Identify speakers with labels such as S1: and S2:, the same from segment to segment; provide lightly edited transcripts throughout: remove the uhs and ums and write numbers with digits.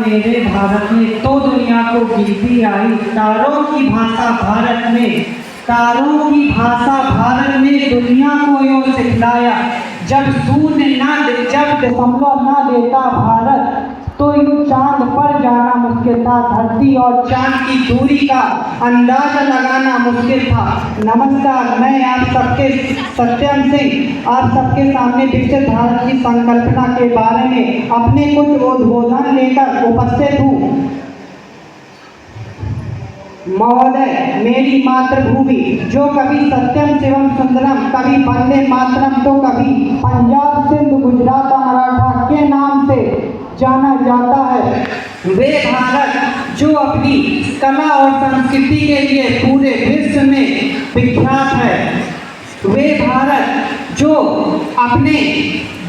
S1: मेरे भारत में तो दुनिया को गिनती आई। तारों की भाषा भारत में, तारों की भाषा भारत में दुनिया को यूं सिखलाया। जब शून्य ना, जब दशमलव ना देता भारत, तो यूं चांद पर जाना मुश्किल था। धरती और चांद की दूरी का अंदाजा लगाना मुश्किल था। नमस्कार, मैं आप सबके सत्यम सिंह आप सबके सामने विकसित भारत की संकल्पना के बारे में अपने कुछ उद्बोधन लेकर उपस्थित हूँ। महोदय, मेरी मातृभूमि जो कभी सत्यम शिवम सुंदरम, कभी वंदे मातरम, तो कभी पंजाब सिंध गुजरात मराठा के नाम से जाना जाता है। वे भारत जो अपनी कला और संस्कृति के लिए पूरे विश्व में विख्यात है। वे भारत जो अपने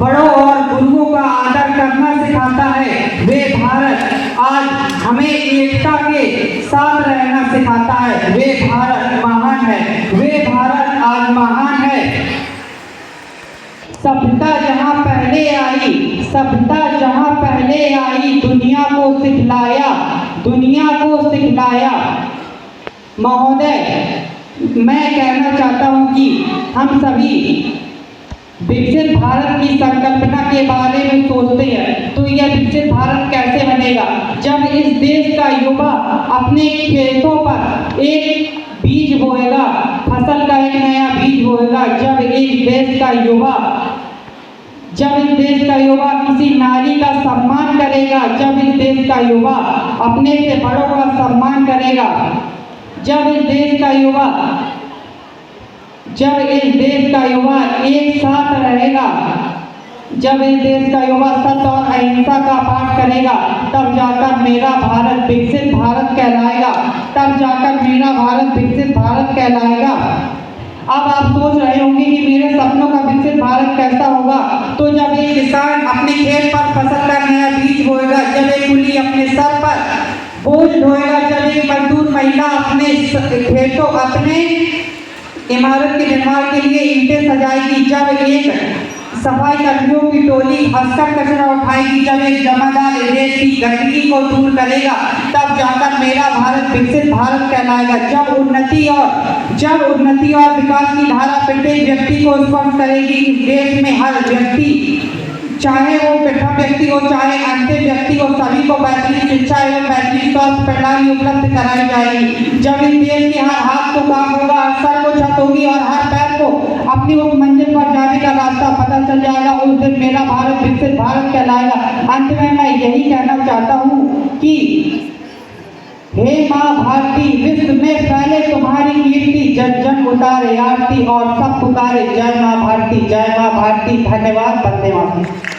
S1: बड़ों और गुरुओं का आदर करना सिखाता है। वे भारत आज हमें एकता के साथ रहना सिखाता है। वे भारत महान है, वे भारत आज महान है। सभ्यता जहाँ पहले आई, सभ्यता जहाँ पहले आई, दुनिया को सिखलाया, दुनिया को सिखलाया। महोदय, मैं कहना चाहता हूँ कि हम सभी विकसित भारत की संकल्पना के बारे में सोचते हैं, तो यह विकसित भारत कैसे बनेगा? जब इस देश का युवा अपने खेतों पर एक बीज बोएगा, फसल का एक नया बीज बोएगा। जब इस देश का युवा किसी नारी का सम्मान करेगा, जब इस देश का युवा अपने से बड़ों का सम्मान करेगा, जब इस देश का युवा एक साथ रहेगा, जब इस देश का युवा सत्य और अहिंसा का पाठ करेगा, तब जाकर मेरा भारत विकसित भारत कहलाएगा, तब जाकर मेरा भारत विकसित भारत कहलाएगा। अब आप सोच रहे होंगे कि मेरे सपनों का विकसित भारत कैसा होगा? तो जब एक किसान अपने खेत पर फसल का नया बीज बोएगा, जब एक कुली अपने सर पर बोझ ढोएगा, जब एक मजदूर महिला अपने खेतों, अपने इमारत के निर्माण के लिए ईंटें सजाएगी, जब एक सफाई कर्मियों की टोली हंसकर कचरा उठाएगी, जब एक जमादार देश की गंदगी को दूर करेगा, तब जाकर मेरा भारत विकसित भारत कहलाएगा। जब उन्नति और विकास की धारा प्रत्येक व्यक्ति को स्पर्श करेगी, इस देश में हर व्यक्ति, चाहे वो प्रथम व्यक्ति हो चाहे अंतिम व्यक्ति हो, सभी को बेहतरीन शिक्षा एवं बेहतरीन स्वास्थ्य प्रणाली उपलब्ध कराई जाएगी। जब इस देश के हर हाथ को काम होगा, हर सर को छत होगी और हर पैर को अपनी उस मंजिल पर जाने का रास्ता पता चल जाएगा, उस दिन मेरा भारत विकसित भारत कहलाएगा। अंत में मैं यही कहना चाहता हूँ कि हे माँ भारती, विश्व में फैले तुम्हारी कीर्ति, जन जन उतारे आरती और सब पुकारे जय माँ भारती, जय माँ भारती। धन्यवाद। वंदे मातरम।